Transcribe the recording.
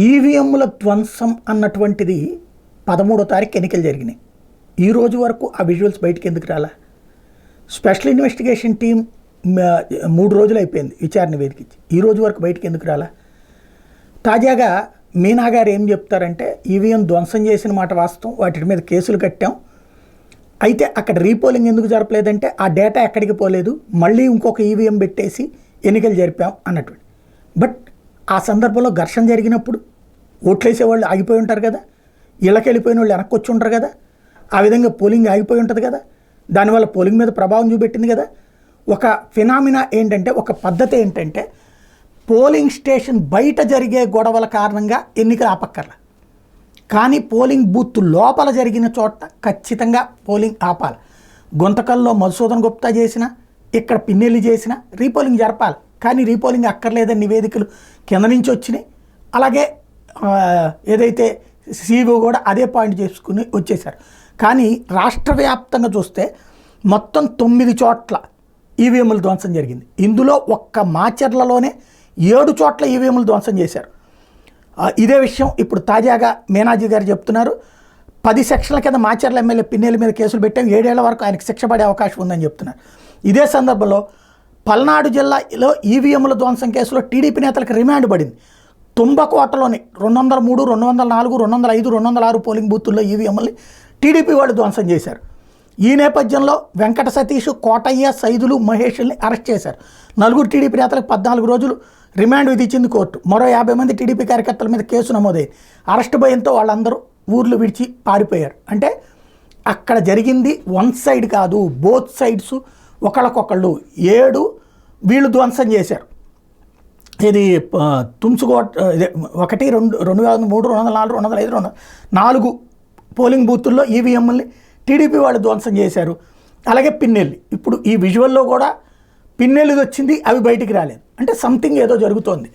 ఈవీఎంల ధ్వంసం అన్నటువంటిది 13వ తారీఖు ఎన్నికలు జరిగినాయి. ఈ రోజు వరకు ఆ విజువల్స్ బయటకు ఎందుకు రాలా? స్పెషల్ ఇన్వెస్టిగేషన్ టీం 3 రోజులు అయిపోయింది విచారణ వేదికిచ్చి, ఈ రోజు వరకు బయటకు ఎందుకు రాలా? తాజాగా మీనా గారు ఏం చెప్తారంటే, ఈవీఎం ధ్వంసం చేసిన మాట వాస్తవం, వాటి మీద కేసులు కట్టాం, అయితే అక్కడ రీపోలింగ్ ఎందుకు జరపలేదంటే ఆ డేటా ఎక్కడికి పోలేదు, మళ్ళీ ఇంకొక ఈవీఎం పెట్టేసి ఎన్నికలు జరిపాం అన్నటువంటి. బట్ ఆ సందర్భంలో ఘర్షణ జరిగినప్పుడు ఓట్లేసేవాళ్ళు ఆగిపోయి ఉంటారు కదా, ఇళ్ళకి వెళ్ళిపోయిన వాళ్ళు వెనక్కి వచ్చి ఉంటారు కదా, ఆ విధంగా పోలింగ్ ఆగిపోయి ఉంటుంది కదా, దానివల్ల పోలింగ్ మీద ప్రభావం చూపెట్టింది కదా. ఒక ఫినామినా ఏంటంటే, ఒక పద్ధతి ఏంటంటే, పోలింగ్ స్టేషన్ బయట జరిగే గొడవల కారణంగా ఎన్నికలు ఆపక్కర్ల, కానీ పోలింగ్ బూత్ లోపల జరిగిన చోట ఖచ్చితంగా పోలింగ్ ఆపాలి. గుంతకల్లో మధుసూదన్ గుప్తా చేసిన, ఇక్కడ పిన్నెల్లి చేసిన రీపోలింగ్ జరపాలి, కానీ రీపోలింగ్ అక్కర్లేదని నివేదికలు కింద నుంచి వచ్చినాయి. అలాగే ఏదైతే సీఓ కూడా అదే పాయింట్ చేసుకుని వచ్చేసారు. కానీ రాష్ట్ర వ్యాప్తంగా చూస్తే మొత్తం 9 చోట్ల ఈవీఎంలు ధ్వంసం జరిగింది. ఇందులో ఒక్క మాచర్లలోనే 7 చోట్ల ఈవీఎంలు ధ్వంసం చేశారు. ఇదే విషయం ఇప్పుడు తాజాగా మీనాజీ గారు చెప్తున్నారు. 10 సెక్షన్ల కింద మాచర్ల ఎమ్మెల్యే పిన్నెల్లి మీద కేసులు పెట్టాం, 7 ఏళ్ల వరకు ఆయనకు శిక్ష పడే అవకాశం ఉందని చెప్తున్నారు. ఇదే సందర్భంలో పల్నాడు జిల్లాలో ఈవీఎంల ధ్వంసం కేసులో టీడీపీ నేతలకు రిమాండ్ పడింది. తుంబకోటలోని 203, 204, 205, 206 పోలింగ్ బూతుల్లో ఈవీఎంలని టీడీపీ వాళ్ళు ధ్వంసం చేశారు. ఈ నేపథ్యంలో వెంకట సతీష్, కోటయ్య, సైదులు, మహేష్ని అరెస్ట్ చేశారు. 4 టీడీపీ నేతలకు 14 రోజులు రిమాండ్ విధించింది కోర్టు. మరో 50 మంది టీడీపీ కార్యకర్తల మీద కేసు నమోదైంది. అరెస్ట్ భయంతో వాళ్ళందరూ ఊర్లు విడిచి పారిపోయారు. అంటే అక్కడ జరిగింది వన్ సైడ్ కాదు, బోత్ సైడ్స్ ఒకళ్ళకొకళ్ళు 7 వీళ్ళు ధ్వంసం చేశారు. ఇది తుమ్సుకోట 1, 2, 203, 204, 205, 204 పోలింగ్ బూతుల్లో ఈవీఎంలని టీడీపీ వాళ్ళు ధ్వంసం చేశారు. అలాగే పిన్నెల్లి, ఇప్పుడు ఈ విజువల్లో కూడా పిన్నెల్లిది వచ్చింది, అవి బయటికి రాలేదు. అంటే సంథింగ్ ఏదో జరుగుతోంది.